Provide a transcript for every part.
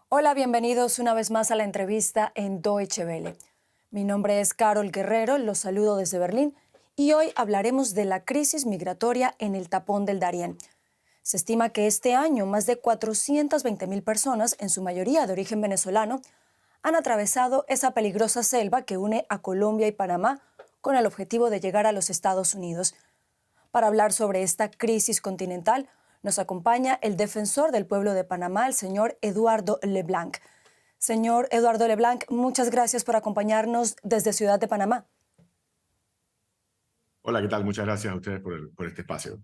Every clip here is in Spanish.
Hola, bienvenidos una vez más a la entrevista en Deutsche Welle. Mi nombre es Carol Guerrero, los saludo desde Berlín y hoy hablaremos de la crisis migratoria en el tapón del Darién. Se estima que este año más de 420.000 personas, en su mayoría de origen venezolano, han atravesado esa peligrosa selva que une a Colombia y Panamá con el objetivo de llegar a los Estados Unidos. Para hablar sobre esta crisis continental, nos acompaña el defensor del pueblo de Panamá, el señor Eduardo Leblanc. Señor Eduardo Leblanc, muchas gracias por acompañarnos desde Ciudad de Panamá. Hola, ¿qué tal? Muchas gracias a ustedes por este espacio.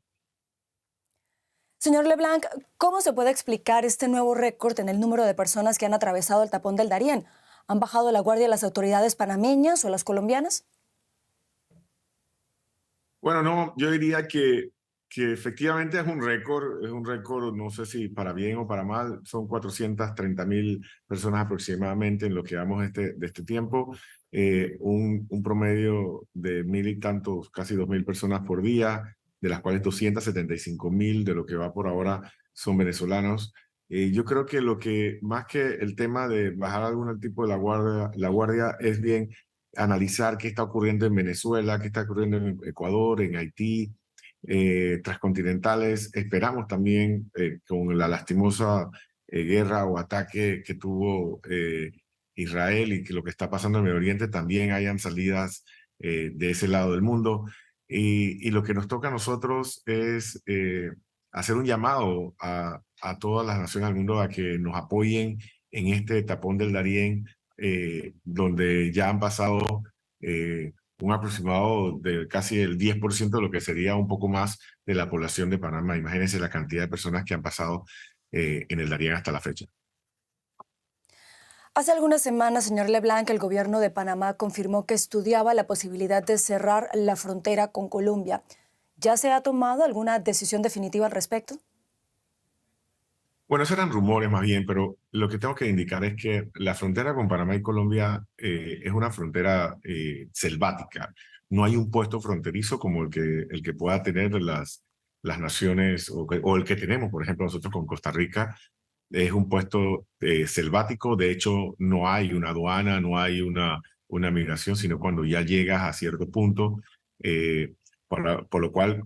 Señor Leblanc, ¿cómo se puede explicar este nuevo récord en el número de personas que han atravesado el tapón del Darién? ¿Han bajado la guardia las autoridades panameñas o las colombianas? Bueno, no, yo diría que efectivamente es un récord, no sé si para bien o para mal, son 430.000 personas aproximadamente en lo que vamos de este tiempo, un promedio de 1.000 y tantos, casi 2.000 personas por día, de las cuales 275.000 de lo que va por ahora son venezolanos. Yo creo que lo que, más que el tema de bajar algún tipo de la guardia es bien analizar qué está ocurriendo en Venezuela, qué está ocurriendo en Ecuador, en Haití, transcontinentales. Esperamos también con la lastimosa guerra o ataque que tuvo Israel y que lo que está pasando en Medio Oriente también hayan salidas de ese lado del mundo. Y lo que nos toca a nosotros es hacer un llamado a todas las naciones del mundo a que nos apoyen en este tapón del Darién, donde ya han pasado un aproximado de casi el 10% de lo que sería un poco más de la población de Panamá. Imagínense la cantidad de personas que han pasado en el Darién hasta la fecha. Hace algunas semanas, señor Leblanc, el gobierno de Panamá confirmó que estudiaba la posibilidad de cerrar la frontera con Colombia. ¿Ya se ha tomado alguna decisión definitiva al respecto? Bueno, esos eran rumores más bien, pero lo que tengo que indicar es que la frontera con Panamá y Colombia es una frontera selvática. No hay un puesto fronterizo como el que pueda tener las naciones o el que tenemos, por ejemplo, nosotros con Costa Rica. Es un puesto selvático. De hecho, no hay una aduana, no hay una migración, sino cuando ya llegas a cierto punto. eh, por lo cual,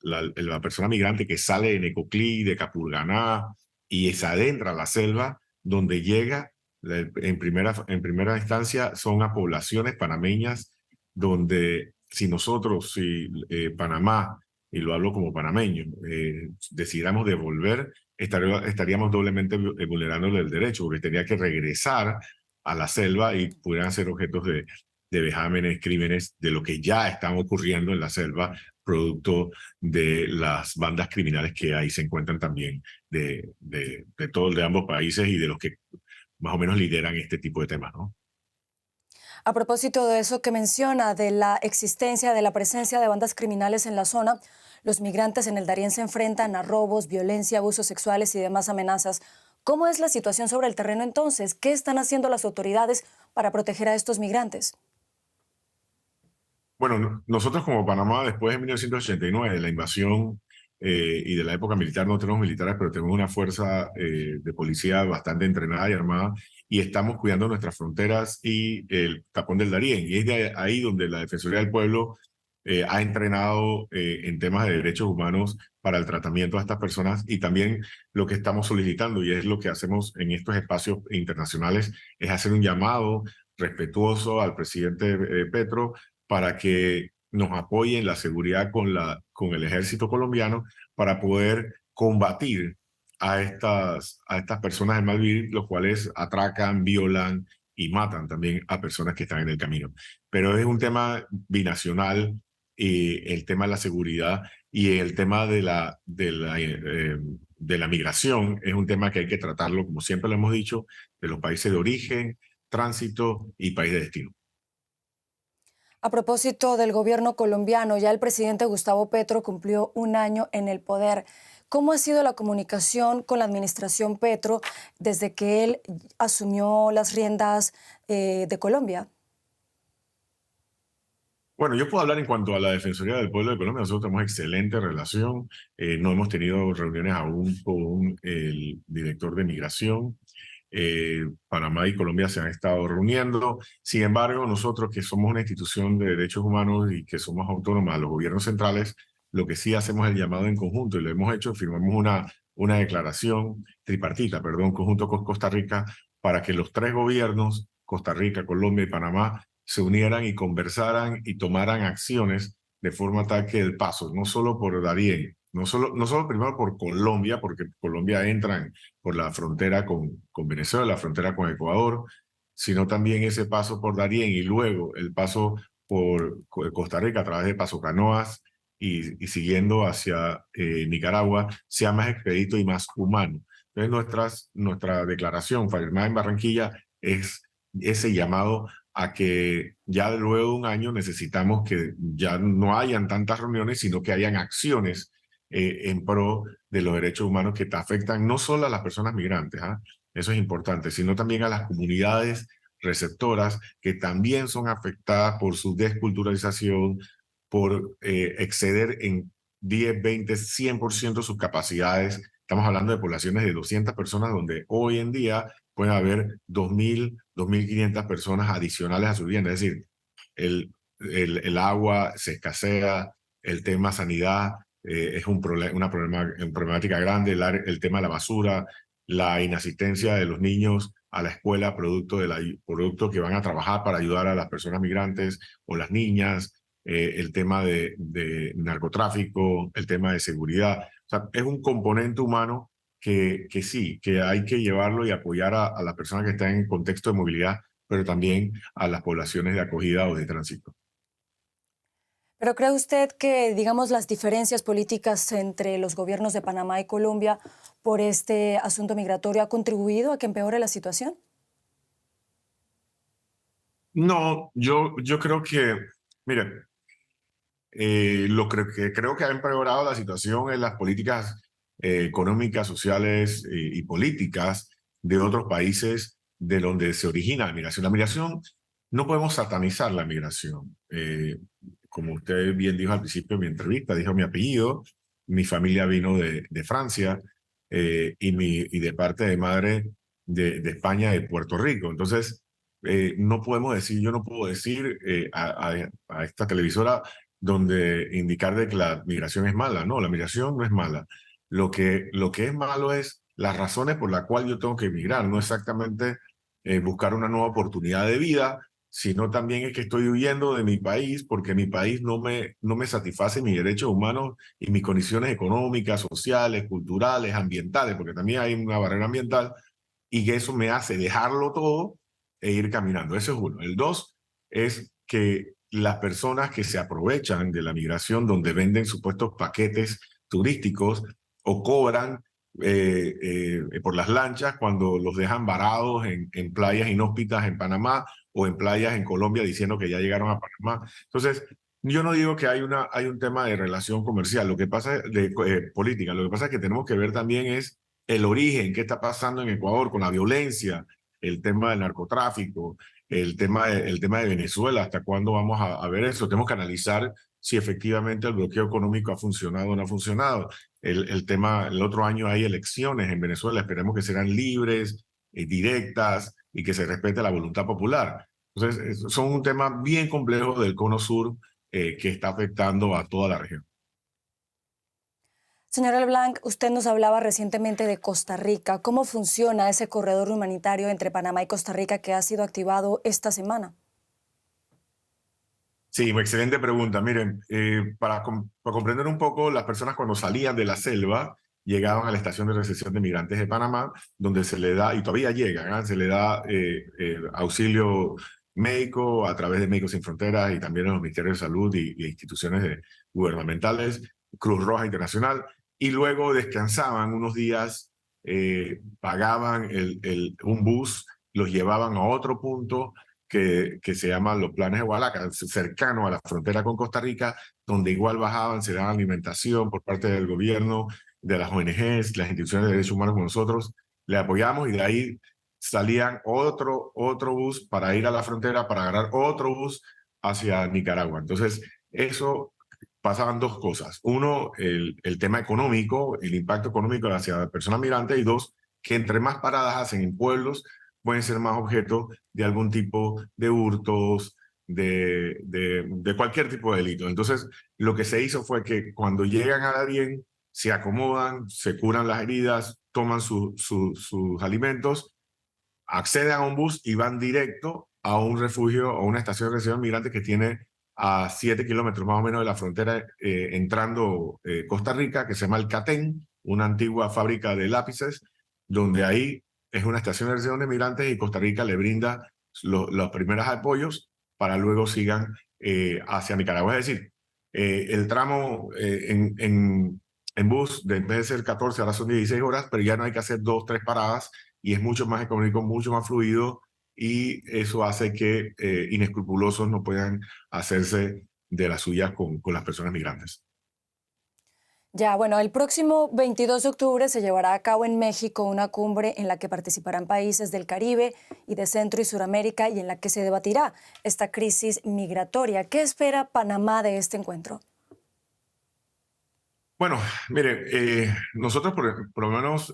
la persona migrante que sale de Necoclí, de Capurganá, y se adentra a la selva, donde llega en primera instancia son a poblaciones panameñas, donde si Panamá, y lo hablo como panameño, decidiéramos devolver, estaríamos doblemente vulnerando el derecho, porque tendría que regresar a la selva y pudieran ser objetos de vejámenes, crímenes, de lo que ya están ocurriendo en la selva, producto de las bandas criminales que ahí se encuentran también de ambos países y de los que más o menos lideran este tipo de temas, ¿no? A propósito de eso que menciona, de la existencia, de la presencia de bandas criminales en la zona, los migrantes en el Darién se enfrentan a robos, violencia, abusos sexuales y demás amenazas. ¿Cómo es la situación sobre el terreno entonces? ¿Qué están haciendo las autoridades para proteger a estos migrantes? Bueno, nosotros como Panamá, después de 1989, de la invasión y de la época militar, no tenemos militares, pero tenemos una fuerza de policía bastante entrenada y armada, y estamos cuidando nuestras fronteras y el tapón del Darién. Y es de ahí donde la Defensoría del Pueblo ha entrenado en temas de derechos humanos para el tratamiento a estas personas, y también lo que estamos solicitando, y es lo que hacemos en estos espacios internacionales, es hacer un llamado respetuoso al presidente Petro para que nos apoyen la seguridad con el ejército colombiano para poder combatir a estas personas de mal vivir, los cuales atracan, violan y matan también a personas que están en el camino. Pero es un tema binacional, el tema de la seguridad y el tema de la migración es un tema que hay que tratarlo, como siempre lo hemos dicho, de los países de origen, tránsito y país de destino. A propósito del gobierno colombiano, ya el presidente Gustavo Petro cumplió un año en el poder. ¿Cómo ha sido la comunicación con la administración Petro desde que él asumió las riendas de Colombia? Bueno, yo puedo hablar en cuanto a la Defensoría del Pueblo de Colombia. Nosotros tenemos excelente relación. No hemos tenido reuniones aún con el director de Migración. Panamá y Colombia se han estado reuniendo. Sin embargo, nosotros que somos una institución de derechos humanos y que somos autónomas, los gobiernos centrales, lo que sí hacemos es el llamado en conjunto y lo hemos hecho, firmamos una declaración tripartita, perdón, conjunto con Costa Rica, para que los tres gobiernos, Costa Rica, Colombia y Panamá, se unieran y conversaran y tomaran acciones de forma tal que el paso, no solo por Darién, no solo primero por Colombia, porque Colombia entra por la frontera con Venezuela, la frontera con Ecuador, sino también ese paso por Darién y luego el paso por Costa Rica a través de Paso Canoas y siguiendo hacia Nicaragua, sea más expedito y más humano. Entonces nuestra declaración firmada en Barranquilla es ese llamado a que ya luego de un año necesitamos que ya no hayan tantas reuniones, sino que hayan acciones en pro de los derechos humanos que te afectan no solo a las personas migrantes, ¿ah? Eso es importante, sino también a las comunidades receptoras que también son afectadas por su desculturalización, por exceder en 10, 20, 100% sus capacidades. Estamos hablando de poblaciones de 200 personas donde hoy en día pueden haber 2.000, 2.500 personas adicionales a su vivienda. Es decir, el agua se escasea, el tema sanidad es una problemática grande, el tema de la basura, la inasistencia de los niños a la escuela producto que van a trabajar para ayudar a las personas migrantes o las niñas, el tema de narcotráfico, el tema de seguridad. O sea, es un componente humano que sí, que hay que llevarlo y apoyar a las personas que están en contexto de movilidad, pero también a las poblaciones de acogida o de tránsito. ¿Pero cree usted que, digamos, las diferencias políticas entre los gobiernos de Panamá y Colombia por este asunto migratorio ha contribuido a que empeore la situación? No, yo creo que, mire, que creo que ha empeorado la situación en las políticas económicas, sociales y políticas de otros países de donde se origina la migración. La migración, no podemos satanizar la migración. Como usted bien dijo al principio de mi entrevista, dijo mi apellido, mi familia vino de Francia y de parte de madre de España, de Puerto Rico. Entonces, no podemos decir, yo no puedo decir a esta televisora donde indicar de que la migración es mala. No, la migración no es mala. Lo que es malo es las razones por las cuales yo tengo que emigrar, no exactamente buscar una nueva oportunidad de vida, sino también es que estoy huyendo de mi país porque mi país no me satisface mis derechos humanos y mis condiciones económicas, sociales, culturales, ambientales, porque también hay una barrera ambiental y que eso me hace dejarlo todo e ir caminando. Eso es uno. El dos es que las personas que se aprovechan de la migración, donde venden supuestos paquetes turísticos o cobran por las lanchas cuando los dejan varados en playas inhóspitas en Panamá o en playas en Colombia diciendo que ya llegaron a Panamá. Entonces, yo no digo que hay un tema de relación comercial, lo que pasa de política, lo que pasa es que tenemos que ver también es el origen, qué está pasando en Ecuador con la violencia, el tema del narcotráfico, el tema de Venezuela, hasta cuándo vamos a ver eso. Tenemos que analizar si efectivamente el bloqueo económico ha funcionado o no ha funcionado. El otro año hay elecciones en Venezuela, esperemos que serán libres, directas y que se respete la voluntad popular. Entonces, son un tema bien complejo del Cono Sur que está afectando a toda la región. Señora LeBlanc, usted nos hablaba recientemente de Costa Rica. ¿Cómo funciona ese corredor humanitario entre Panamá y Costa Rica que ha sido activado esta semana? Sí, excelente pregunta. Miren, para comprender un poco, las personas cuando salían de la selva llegaban a la estación de recepción de migrantes de Panamá, donde se le da, y todavía llegan, ¿ah? Se le da auxilio médico a través de Médicos Sin Fronteras y también a los ministerios de salud y instituciones gubernamentales, Cruz Roja Internacional, y luego descansaban unos días, pagaban un bus, los llevaban a otro punto que se llaman los planes de Hualaca, cercano a la frontera con Costa Rica, donde igual bajaban, se daban alimentación por parte del gobierno, de las ONGs, las instituciones de derechos humanos como nosotros, le apoyamos y de ahí salían otro bus para ir a la frontera, para agarrar otro bus hacia Nicaragua. Entonces, eso pasaban dos cosas. Uno, el tema económico, el impacto económico hacia personas migrantes, y dos, que entre más paradas hacen en pueblos, pueden ser más objeto de algún tipo de hurtos, de cualquier tipo de delito. Entonces, lo que se hizo fue que cuando llegan a Darién, se acomodan, se curan las heridas, toman sus alimentos, acceden a un bus y van directo a un refugio o una estación de recepción migrantes que tiene a 7 kilómetros más o menos de la frontera, entrando Costa Rica, que se llama el Catén, una antigua fábrica de lápices, donde ahí es una estación de recepción de migrantes y Costa Rica le brinda los primeros apoyos para luego sigan hacia Nicaragua. Es decir, el tramo en bus, en vez de ser 14, ahora son 16 horas, pero ya no hay que hacer 2, 3 paradas, y es mucho más económico, mucho más fluido, y eso hace que inescrupulosos no puedan hacerse de las suyas con las personas migrantes. Ya, bueno, el próximo 22 de octubre se llevará a cabo en México una cumbre en la que participarán países del Caribe y de Centro y Suramérica y en la que se debatirá esta crisis migratoria. ¿Qué espera Panamá de este encuentro? Bueno, mire, nosotros por lo menos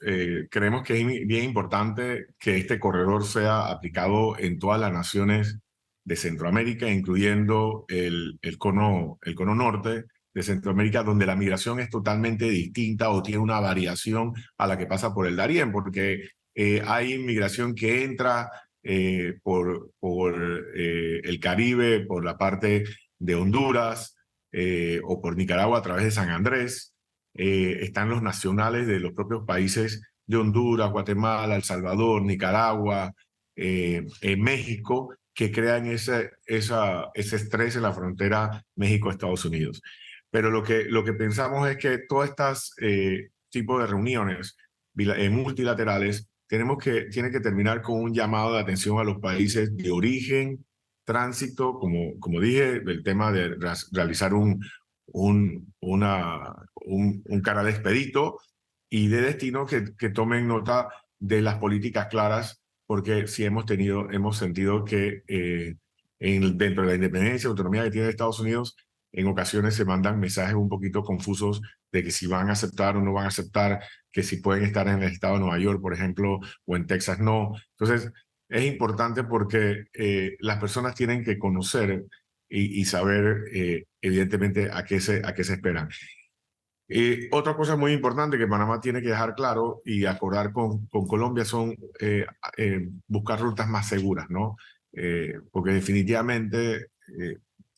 creemos que es bien importante que este corredor sea aplicado en todas las naciones de Centroamérica, incluyendo el cono norte de Centroamérica, donde la migración es totalmente distinta o tiene una variación a la que pasa por el Darién, porque hay migración que entra por el Caribe, por la parte de Honduras, o por Nicaragua a través de San Andrés. Están los nacionales de los propios países de Honduras, Guatemala, El Salvador, Nicaragua, México, que crean ese estrés en la frontera México-Estados Unidos. Pero lo que pensamos es que todas estas tipos de reuniones multilaterales tienen que terminar con un llamado de atención a los países de origen, tránsito, como dije, el tema de realizar un canal expedito, y de destino que tomen nota de las políticas claras, porque sí hemos sentido que dentro de la independencia y autonomía que tiene Estados Unidos, en ocasiones se mandan mensajes un poquito confusos de que si van a aceptar o no van a aceptar, que si pueden estar en el estado de Nueva York, por ejemplo, o en Texas no. Entonces, es importante porque las personas tienen que conocer y saber, evidentemente, a qué se esperan. Otra cosa muy importante que Panamá tiene que dejar claro y acordar con Colombia son buscar rutas más seguras, ¿no? Porque definitivamente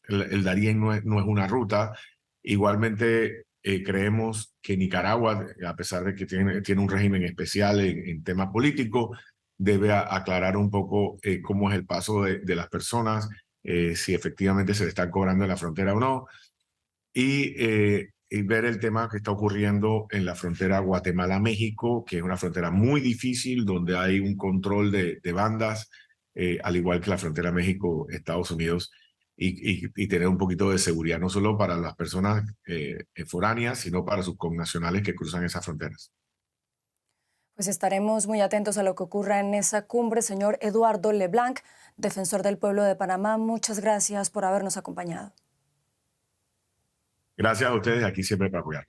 el Darién no es una ruta. Igualmente, creemos que Nicaragua, a pesar de que tiene un régimen especial en temas políticos, debe aclarar un poco cómo es el paso de las personas, si efectivamente se le están cobrando en la frontera o no, y ver el tema que está ocurriendo en la frontera Guatemala-México, que es una frontera muy difícil, donde hay un control de bandas, al igual que la frontera México-Estados Unidos, y tener un poquito de seguridad, no solo para las personas foráneas, sino para sus connacionales que cruzan esas fronteras. Pues estaremos muy atentos a lo que ocurra en esa cumbre. Señor Eduardo Leblanc, defensor del pueblo de Panamá, muchas gracias por habernos acompañado. Gracias a ustedes, aquí siempre para apoyar.